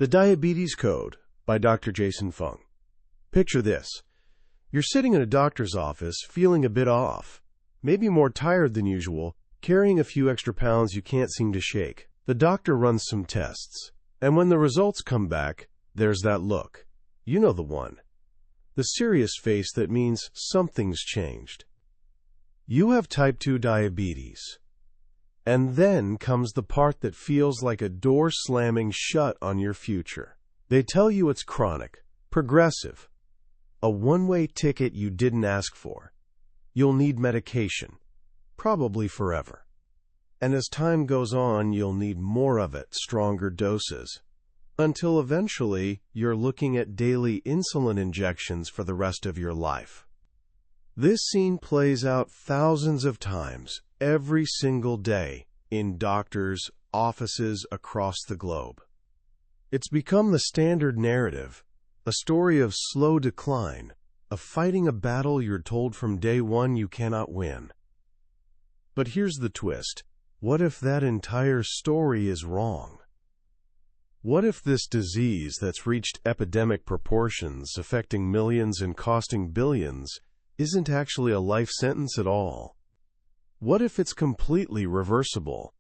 The Diabetes Code by Dr. Jason Fung. Picture this. You're sitting in a doctor's office feeling a bit off, maybe more tired than usual, carrying a few extra pounds you can't seem to shake. The doctor runs some tests, and when the results come back, there's that look. You know the one. The serious face that means something's changed. You have type 2 diabetes. And then comes the part that feels like a door slamming shut on your future. They tell you it's chronic, progressive, a one-way ticket you didn't ask for. You'll need medication, probably forever. And as time goes on, you'll need more of it, stronger doses, until eventually you're looking at daily insulin injections for the rest of your life. This scene plays out thousands of times, every single day, in doctors' offices across the globe. It's become the standard narrative, a story of slow decline, of fighting a battle you're told from day one you cannot win. But here's the twist. What if that entire story is wrong? What if this disease that's reached epidemic proportions, affecting millions and costing billions, isn't actually a life sentence at all? What if it's completely reversible?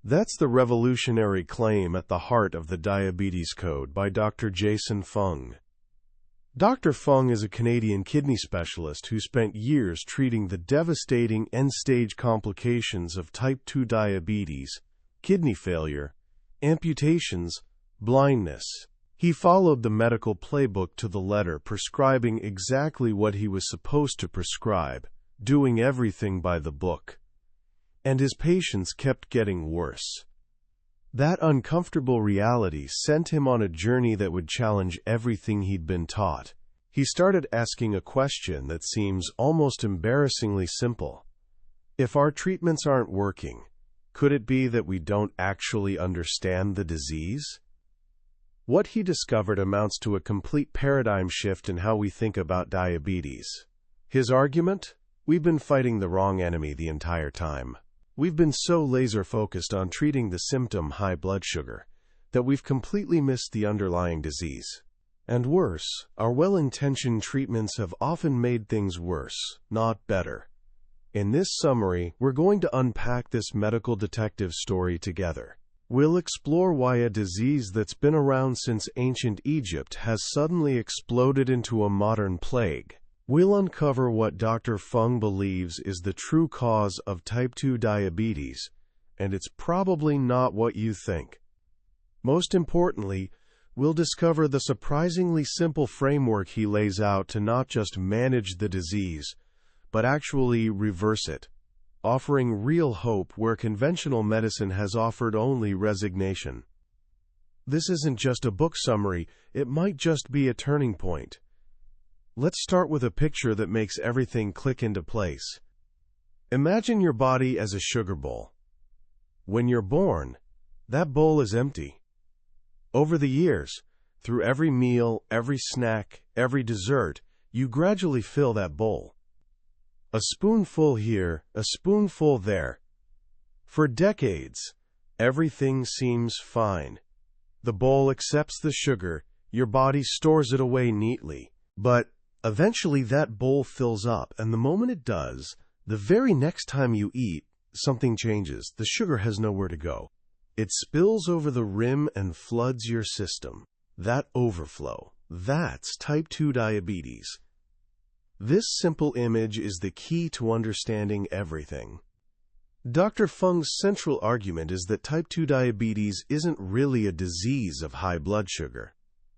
That's the revolutionary claim at the heart of the Diabetes Code by Dr. Jason Fung. Dr. Fung is a Canadian kidney specialist who spent years treating the devastating end-stage complications of type 2 diabetes, kidney failure, amputations, blindness. He followed the medical playbook to the letter, prescribing exactly what he was supposed to prescribe, doing everything by the book. And his patients kept getting worse. That uncomfortable reality sent him on a journey that would challenge everything he'd been taught. He started asking a question that seems almost embarrassingly simple. If our treatments aren't working, could it be that we don't actually understand the disease? What he discovered amounts to a complete paradigm shift in how we think about diabetes. His argument? We've been fighting the wrong enemy the entire time. We've been so laser-focused on treating the symptom, high blood sugar, that we've completely missed the underlying disease. And worse, our well-intentioned treatments have often made things worse, not better. In this summary, we're going to unpack this medical detective story together. We'll explore why a disease that's been around since ancient Egypt has suddenly exploded into a modern plague. We'll uncover what Dr. Fung believes is the true cause of type 2 diabetes, and it's probably not what you think. Most importantly, we'll discover the surprisingly simple framework he lays out to not just manage the disease, but actually reverse it, offering real hope where conventional medicine has offered only resignation. This isn't just a book summary, it might just be a turning point. Let's start with a picture that makes everything click into place. Imagine your body as a sugar bowl. When you're born, that bowl is empty. Over the years, through every meal, every snack, every dessert, you gradually fill that bowl. A spoonful here, a spoonful there. For decades, everything seems fine. The bowl accepts the sugar, your body stores it away neatly. But eventually that bowl fills up, and the moment it does, the very next time you eat, something changes. The sugar has nowhere to go. It spills over the rim and floods your system. That overflow, that's type 2 diabetes. This simple image is the key to understanding everything. Dr. Fung's central argument is that type 2 diabetes isn't really a disease of high blood sugar.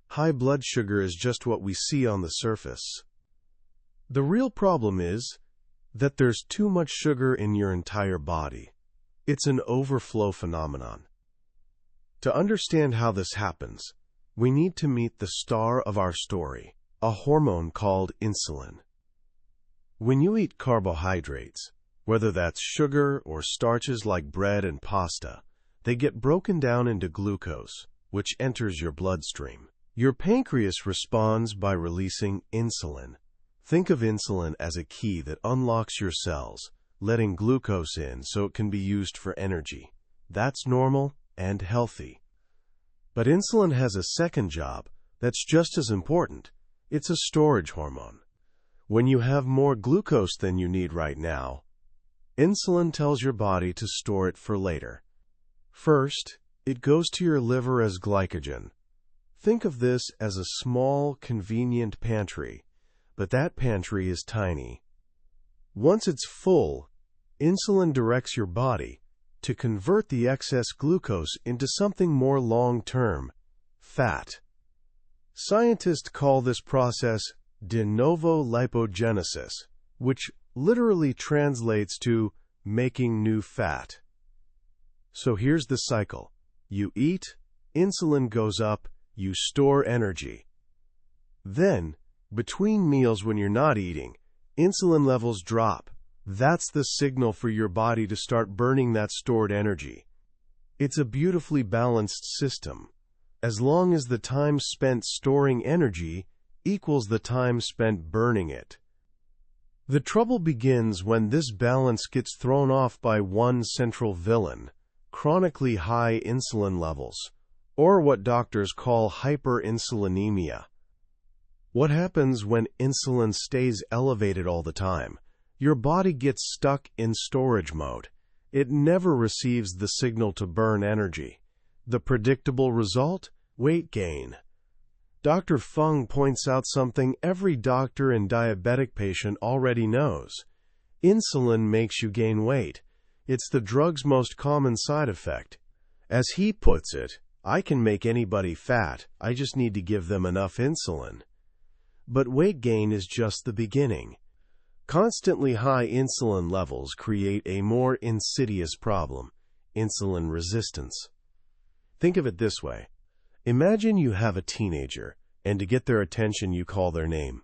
High blood sugar is just what we see on the surface. The real problem is that there's too much sugar in your entire body. It's an overflow phenomenon. To understand how this happens, we need to meet the star of our story, a hormone called insulin. When you eat carbohydrates, whether that's sugar or starches like bread and pasta, they get broken down into glucose, which enters your bloodstream. Your pancreas responds by releasing insulin. Think of insulin as a key that unlocks your cells, letting glucose in so it can be used for energy. That's normal and healthy. But insulin has a second job that's just as important. It's a storage hormone. When you have more glucose than you need right now, insulin tells your body to store it for later. First, it goes to your liver as glycogen. Think of this as a small, convenient pantry, but that pantry is tiny. Once it's full, insulin directs your body to convert the excess glucose into something more long-term, fat. Scientists call this process de novo lipogenesis, which literally translates to making new fat. So here's the cycle. You eat, insulin goes up, you store energy. Then, between meals when you're not eating, insulin levels drop. That's the signal for your body to start burning that stored energy. It's a beautifully balanced system, as long as the time spent storing energy equals the time spent burning it. The trouble begins when this balance gets thrown off by one central villain, chronically high insulin levels, or what doctors call hyperinsulinemia. What happens when insulin stays elevated all the time? Your body gets stuck in storage mode. It never receives the signal to burn energy. The predictable result? Weight gain. Dr. Fung points out something every doctor and diabetic patient already knows. Insulin makes you gain weight. It's the drug's most common side effect. As he puts it, I can make anybody fat, I just need to give them enough insulin. But weight gain is just the beginning. Constantly high insulin levels create a more insidious problem: insulin resistance. Think of it this way. Imagine you have a teenager, and to get their attention you call their name.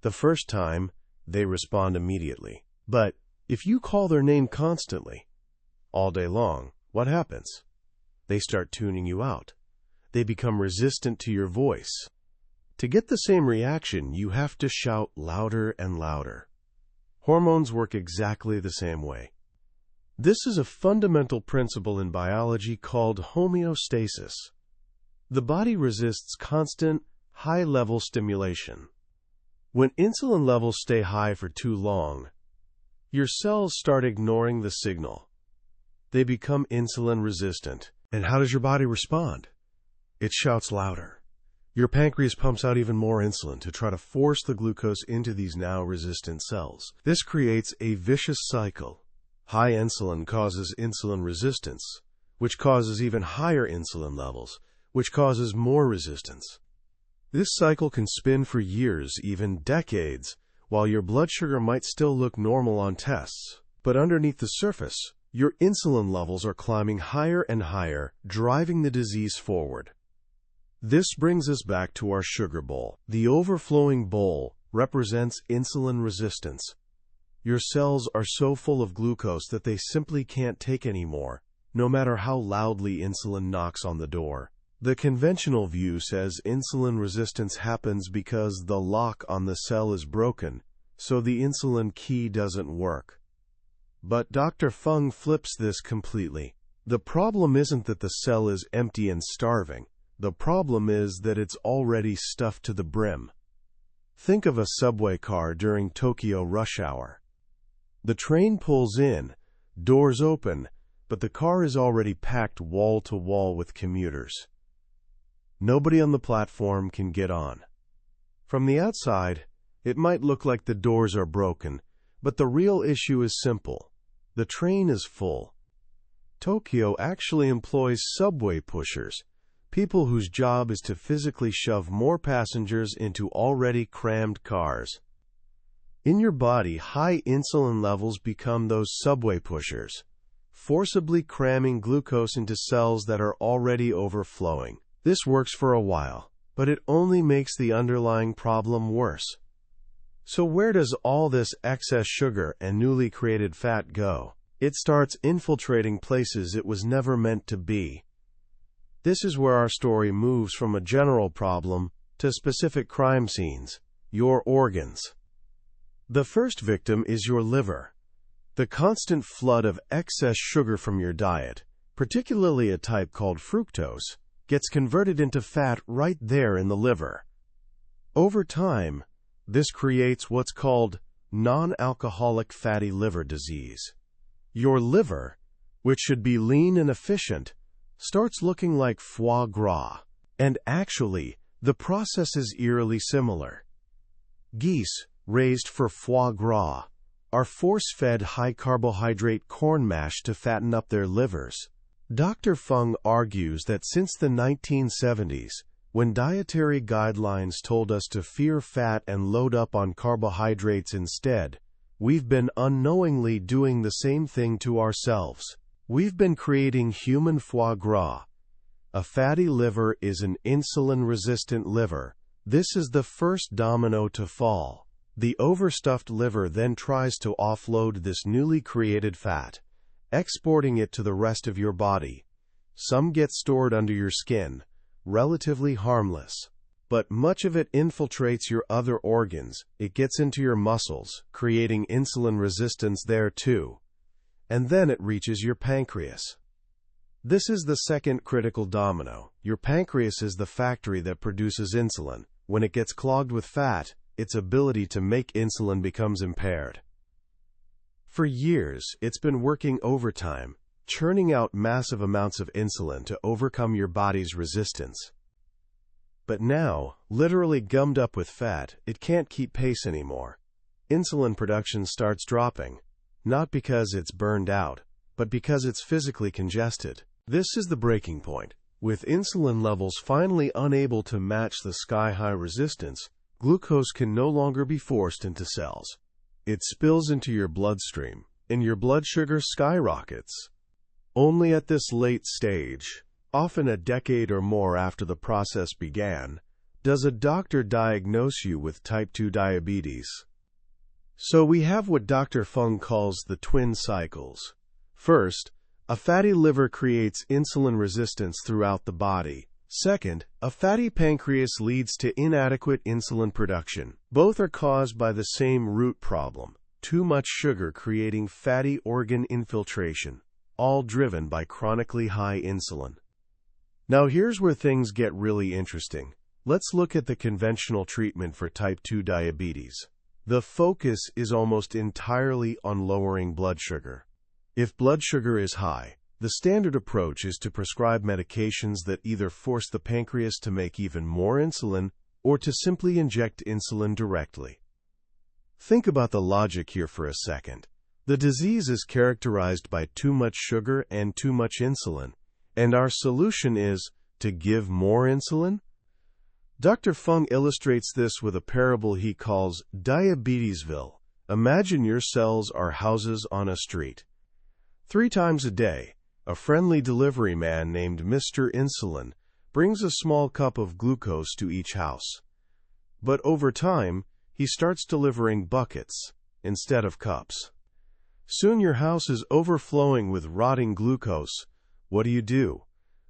The first time, they respond immediately. But if you call their name constantly, all day long, what happens? They start tuning you out. They become resistant to your voice. To get the same reaction, you have to shout louder and louder. Hormones work exactly the same way. This is a fundamental principle in biology called homeostasis. The body resists constant, high-level stimulation. When insulin levels stay high for too long, your cells start ignoring the signal. They become insulin resistant. And how does your body respond? It shouts louder. Your pancreas pumps out even more insulin to try to force the glucose into these now resistant cells. This creates a vicious cycle. High insulin causes insulin resistance, which causes even higher insulin levels, which causes more resistance. This cycle can spin for years, even decades, while your blood sugar might still look normal on tests. But underneath the surface, your insulin levels are climbing higher and higher, driving the disease forward. This brings us back to our sugar bowl. The overflowing bowl represents insulin resistance. Your cells are so full of glucose that they simply can't take any more, no matter how loudly insulin knocks on the door. The conventional view says insulin resistance happens because the lock on the cell is broken, so the insulin key doesn't work. But Dr. Fung flips this completely. The problem isn't that the cell is empty and starving. The problem is that it's already stuffed to the brim. Think of a subway car during Tokyo rush hour. The train pulls in, doors open, but the car is already packed wall to wall with commuters. Nobody on the platform can get on. From the outside, it might look like the doors are broken, but the real issue is simple. The train is full. Tokyo actually employs subway pushers, people whose job is to physically shove more passengers into already crammed cars. In your body, high insulin levels become those subway pushers, forcibly cramming glucose into cells that are already overflowing. This works for a while, but it only makes the underlying problem worse. So where does all this excess sugar and newly created fat go? It starts infiltrating places it was never meant to be. This is where our story moves from a general problem to specific crime scenes, your organs. The first victim is your liver. The constant flood of excess sugar from your diet, particularly a type called fructose, gets converted into fat right there in the liver. Over time, this creates what's called non-alcoholic fatty liver disease. Your liver, which should be lean and efficient, starts looking like foie gras. And actually, the process is eerily similar. Geese, raised for foie gras, are force-fed high-carbohydrate corn mash to fatten up their livers. Dr. Fung argues that since the 1970s, when dietary guidelines told us to fear fat and load up on carbohydrates instead, we've been unknowingly doing the same thing to ourselves. We've been creating human foie gras. A fatty liver is an insulin-resistant liver. This is the first domino to fall. The overstuffed liver then tries to offload this newly created fat, exporting it to the rest of your body. Some get stored under your skin, relatively harmless. But much of it infiltrates your other organs. It gets into your muscles, creating insulin resistance there too. And then it reaches your pancreas. This is the second critical domino. Your pancreas is the factory that produces insulin. When it gets clogged with fat, its ability to make insulin becomes impaired. For years, it's been working overtime, churning out massive amounts of insulin to overcome your body's resistance. But now, literally gummed up with fat, it can't keep pace anymore. Insulin production starts dropping, not because it's burned out, but because it's physically congested. This is the breaking point. With insulin levels finally unable to match the sky-high resistance, glucose can no longer be forced into cells. It spills into your bloodstream, and your blood sugar skyrockets. Only at this late stage, often a decade or more after the process began, does a doctor diagnose you with type 2 diabetes. So we have what Dr. Fung calls the twin cycles. First, a fatty liver creates insulin resistance throughout the body. Second, a fatty pancreas leads to inadequate insulin production. Both are caused by the same root problem: too much sugar creating fatty organ infiltration, all driven by chronically high insulin. Now here's where things get really interesting. Let's look at the conventional treatment for type 2 diabetes. The focus is almost entirely on lowering blood sugar. If blood sugar is high, the standard approach is to prescribe medications that either force the pancreas to make even more insulin or to simply inject insulin directly. Think about the logic here for a second. The disease is characterized by too much sugar and too much insulin, and our solution is to give more insulin? Dr. Fung illustrates this with a parable he calls Diabetesville. Imagine your cells are houses on a street. 3 times a day, a friendly delivery man named Mr. Insulin brings a small cup of glucose to each house. But over time, he starts delivering buckets instead of cups. Soon your house is overflowing with rotting glucose. What do?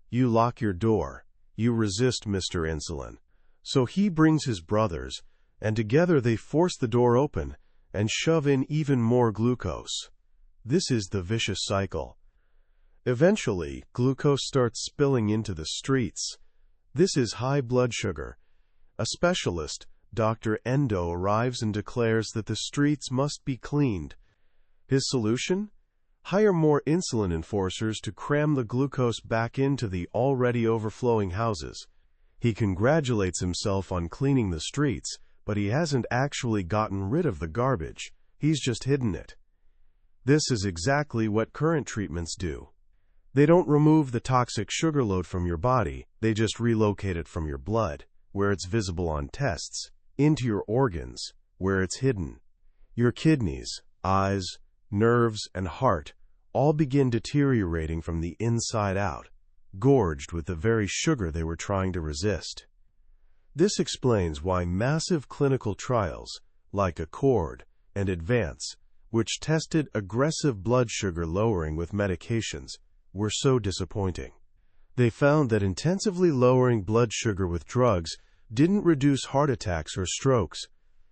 You lock your door. You resist Mr. Insulin. So he brings his brothers, and together they force the door open and shove in even more glucose. This is the vicious cycle. Eventually, glucose starts spilling into the streets. This is high blood sugar. A specialist, Dr. Endo, arrives and declares that the streets must be cleaned. His solution? Hire more insulin enforcers to cram the glucose back into the already overflowing houses. He congratulates himself on cleaning the streets, but he hasn't actually gotten rid of the garbage. He's just hidden it. This is exactly what current treatments do. They don't remove the toxic sugar load from your body, they just relocate it from your blood, where it's visible on tests, into your organs, where it's hidden. Your kidneys, eyes, nerves, and heart all begin deteriorating from the inside out, gorged with the very sugar they were trying to resist. This explains why massive clinical trials, like Accord and Advance, which tested aggressive blood sugar lowering with medications, were so disappointing. They found that intensively lowering blood sugar with drugs didn't reduce heart attacks or strokes.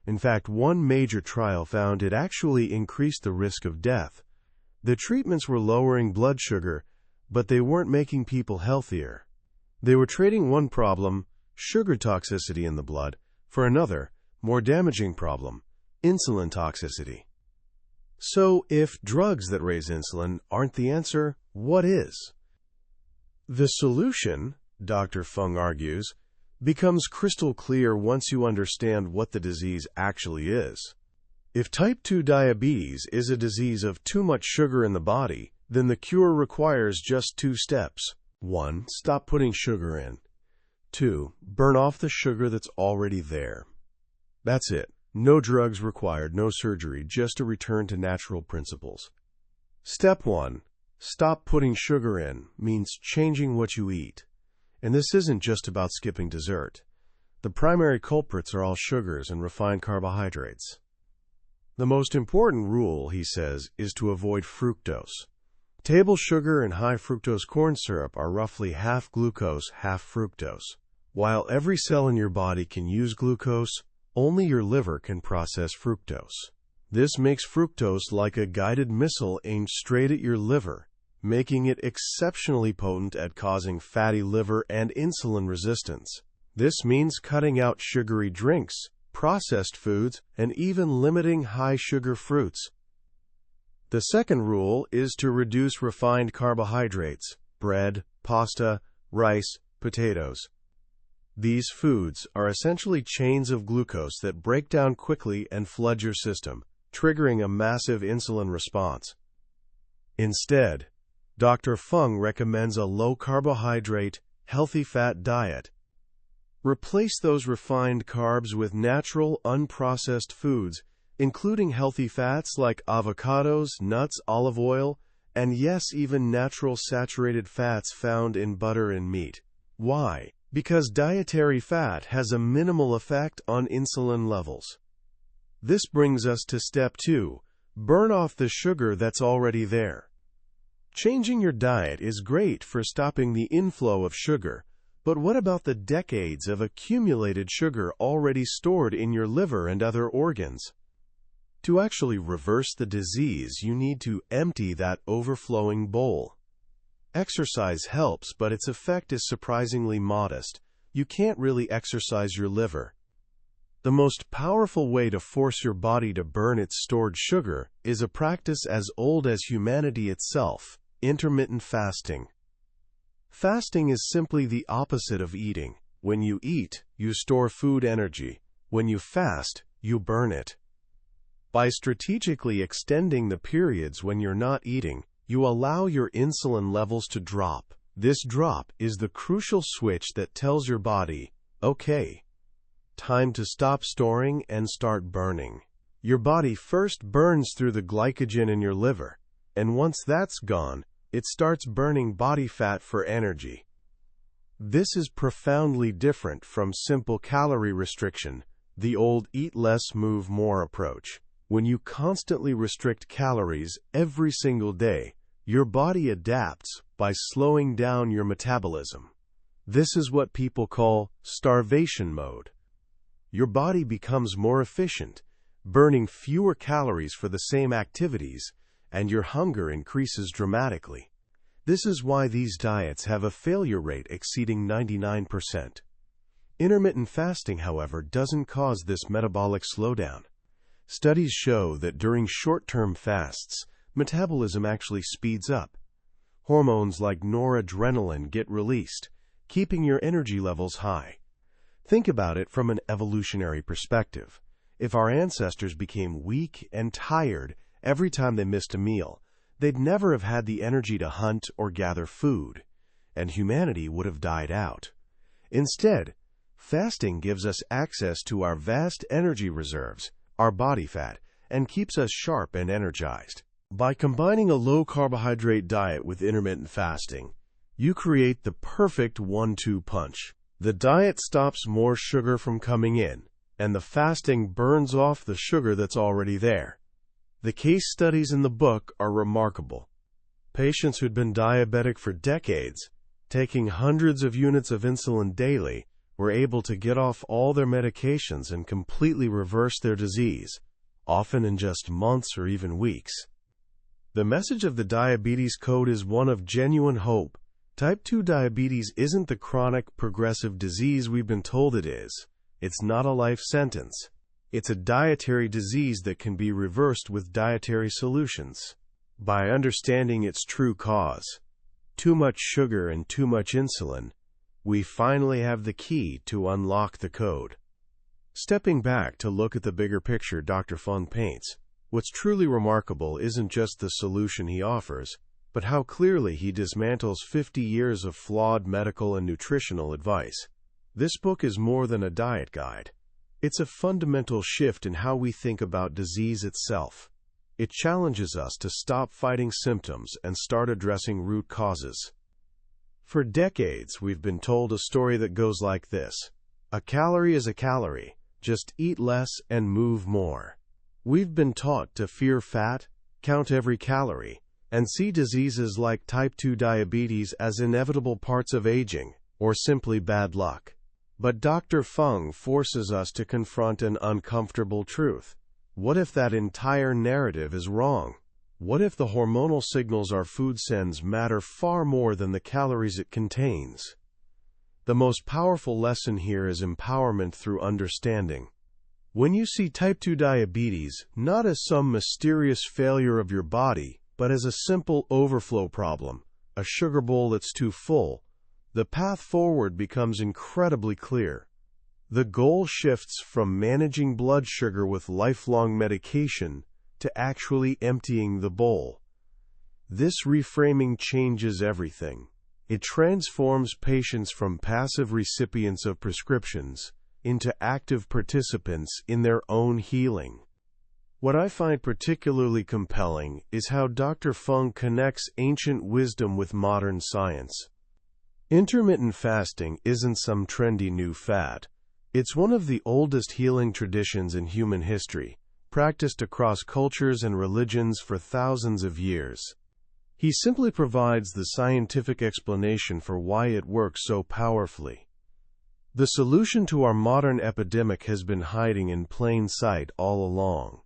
In fact, one major trial found it actually increased the risk of death. The treatments were lowering blood sugar, but they weren't making people healthier. They were trading one problem, sugar toxicity in the blood, for another, more damaging problem, insulin toxicity. So, if drugs that raise insulin aren't the answer, what is? The solution, Dr. Fung argues, becomes crystal clear once you understand what the disease actually is. If type 2 diabetes is a disease of too much sugar in the body, then the cure requires just 2 steps. 1. Stop putting sugar in. 2. Burn off the sugar that's already there. That's it. No drugs required, no surgery, just a return to natural principles. Step 1. Stop putting sugar in means changing what you eat. And this isn't just about skipping dessert. The primary culprits are all sugars and refined carbohydrates. The most important rule, he says, is to avoid fructose. Table sugar and high fructose corn syrup are roughly half glucose, half fructose. While every cell in your body can use glucose, only your liver can process fructose. This makes fructose like a guided missile aimed straight at your liver, making it exceptionally potent at causing fatty liver and insulin resistance. This means cutting out sugary drinks, processed foods, and even limiting high-sugar fruits. The second rule is to reduce refined carbohydrates, bread, pasta, rice, potatoes. These foods are essentially chains of glucose that break down quickly and flood your system, triggering a massive insulin response. Instead, Dr. Fung recommends a low-carbohydrate, healthy-fat diet. Replace those refined carbs with natural, unprocessed foods, including healthy fats like avocados, nuts, olive oil, and yes, even natural saturated fats found in butter and meat. Why? Because dietary fat has a minimal effect on insulin levels. This brings us to step 2, burn off the sugar that's already there. Changing your diet is great for stopping the inflow of sugar, but what about the decades of accumulated sugar already stored in your liver and other organs? To actually reverse the disease, you need to empty that overflowing bowl. Exercise helps, but its effect is surprisingly modest. You can't really exercise your liver. The most powerful way to force your body to burn its stored sugar is a practice as old as humanity itself, intermittent fasting. Fasting is simply the opposite of eating. When you eat, you store food energy. When you fast, you burn it. By strategically extending the periods when you're not eating, you allow your insulin levels to drop. This drop is the crucial switch that tells your body, okay, time to stop storing and start burning. Your body first burns through the glycogen in your liver, and once that's gone, it starts burning body fat for energy. This is profoundly different from simple calorie restriction, the old eat less, move more approach. When you constantly restrict calories every single day, your body adapts by slowing down your metabolism. This is what people call starvation mode. Your body becomes more efficient, burning fewer calories for the same activities, and your hunger increases dramatically. This is why these diets have a failure rate exceeding 99%. Intermittent fasting, however, doesn't cause this metabolic slowdown. Studies show that during short-term fasts, metabolism actually speeds up. Hormones like noradrenaline get released, keeping your energy levels high. Think about it from an evolutionary perspective. If our ancestors became weak and tired every time they missed a meal, they'd never have had the energy to hunt or gather food, and humanity would have died out. Instead, fasting gives us access to our vast energy reserves, our body fat, and keeps us sharp and energized. By combining a low-carbohydrate diet with intermittent fasting, you create the perfect 1-2 punch. The diet stops more sugar from coming in, and the fasting burns off the sugar that's already there. The case studies in the book are remarkable. Patients who'd been diabetic for decades, taking hundreds of units of insulin daily, were able to get off all their medications and completely reverse their disease, often in just months or even weeks. The message of the diabetes code is one of genuine hope. Type 2 diabetes isn't the chronic, progressive disease we've been told it is. It's not a life sentence. It's a dietary disease that can be reversed with dietary solutions. By understanding its true cause, too much sugar and too much insulin, we finally have the key to unlock the code. Stepping back to look at the bigger picture Dr. Fung paints, what's truly remarkable isn't just the solution he offers, but how clearly he dismantles 50 years of flawed medical and nutritional advice. This book is more than a diet guide. It's a fundamental shift in how we think about disease itself. It challenges us to stop fighting symptoms and start addressing root causes. For decades, we've been told a story that goes like this: a calorie is a calorie. Just eat less and move more. We've been taught to fear fat, count every calorie, and see diseases like type 2 diabetes as inevitable parts of aging, or simply bad luck. But Dr. Fung forces us to confront an uncomfortable truth. What if that entire narrative is wrong? What if the hormonal signals our food sends matter far more than the calories it contains? The most powerful lesson here is empowerment through understanding. When you see type 2 diabetes not as some mysterious failure of your body, but as a simple overflow problem, a sugar bowl that's too full, the path forward becomes incredibly clear. The goal shifts from managing blood sugar with lifelong medication to actually emptying the bowl. This reframing changes everything. It transforms patients from passive recipients of prescriptions into active participants in their own healing. What I find particularly compelling is how Dr. Fung connects ancient wisdom with modern science. Intermittent fasting isn't some trendy new fad. It's one of the oldest healing traditions in human history, practiced across cultures and religions for thousands of years. He simply provides the scientific explanation for why it works so powerfully. The solution to our modern epidemic has been hiding in plain sight all along.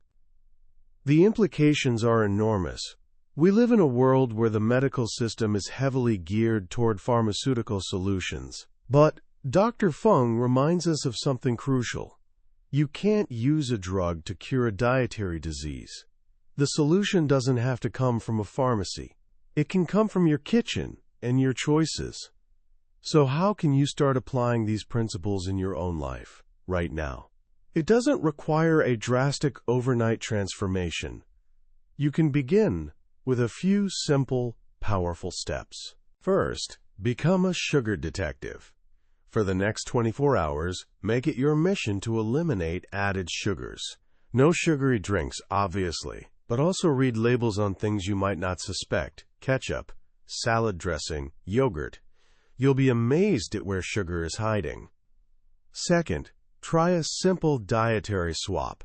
The implications are enormous. We live in a world where the medical system is heavily geared toward pharmaceutical solutions. But Dr. Fung reminds us of something crucial. You can't use a drug to cure a dietary disease. The solution doesn't have to come from a pharmacy. It can come from your kitchen and your choices. So how can you start applying these principles in your own life, right now? It doesn't require a drastic overnight transformation. You can begin with a few simple, powerful steps. First, become a sugar detective. For the next 24 hours, make it your mission to eliminate added sugars. No sugary drinks, obviously, but also read labels on things you might not suspect: ketchup, salad dressing, yogurt. You'll be amazed at where sugar is hiding. Second, try a simple dietary swap.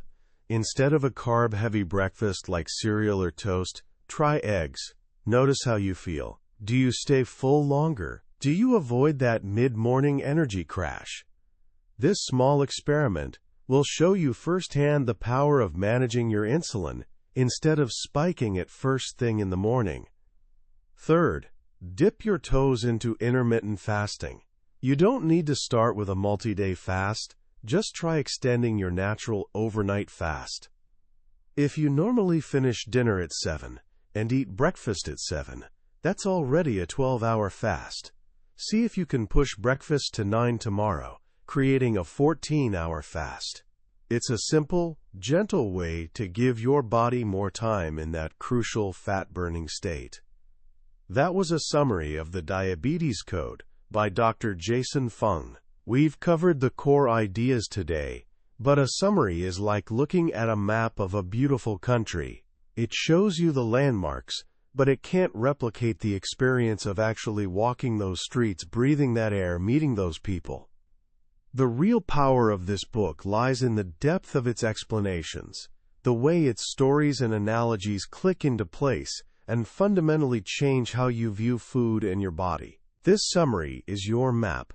Instead of a carb-heavy breakfast like cereal or toast, try eggs. Notice how you feel. Do you stay full longer? Do you avoid that mid-morning energy crash? This small experiment will show you firsthand the power of managing your insulin instead of spiking it first thing in the morning. Third, dip your toes into intermittent fasting. You don't need to start with a multi-day fast. Just try extending your natural overnight fast. If you normally finish dinner at 7 and eat breakfast at 7, that's already a 12-hour fast. See if you can push breakfast to 9 tomorrow, creating a 14-hour fast. It's a simple, gentle way to give your body more time in that crucial fat-burning state. That was a summary of the Diabetes Code by Dr. Jason Fung. We've covered the core ideas today, but a summary is like looking at a map of a beautiful country. It shows you the landmarks, but it can't replicate the experience of actually walking those streets, breathing that air, meeting those people. The real power of this book lies in the depth of its explanations, the way its stories and analogies click into place and fundamentally change how you view food and your body. This summary is your map,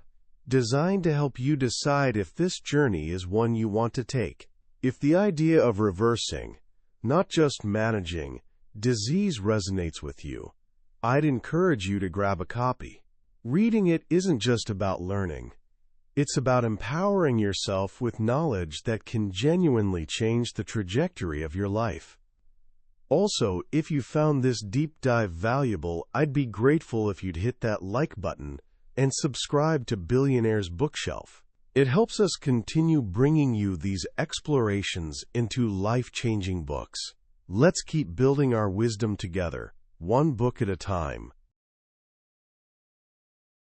designed to help you decide if this journey is one you want to take. If the idea of reversing, not just managing, disease resonates with you, I'd encourage you to grab a copy. Reading it isn't just about learning. It's about empowering yourself with knowledge that can genuinely change the trajectory of your life. Also, if you found this deep dive valuable, I'd be grateful if you'd hit that like button and subscribe to Billionaire's Bookshelf. It helps us continue bringing you these explorations into life-changing books. Let's keep building our wisdom together, one book at a time.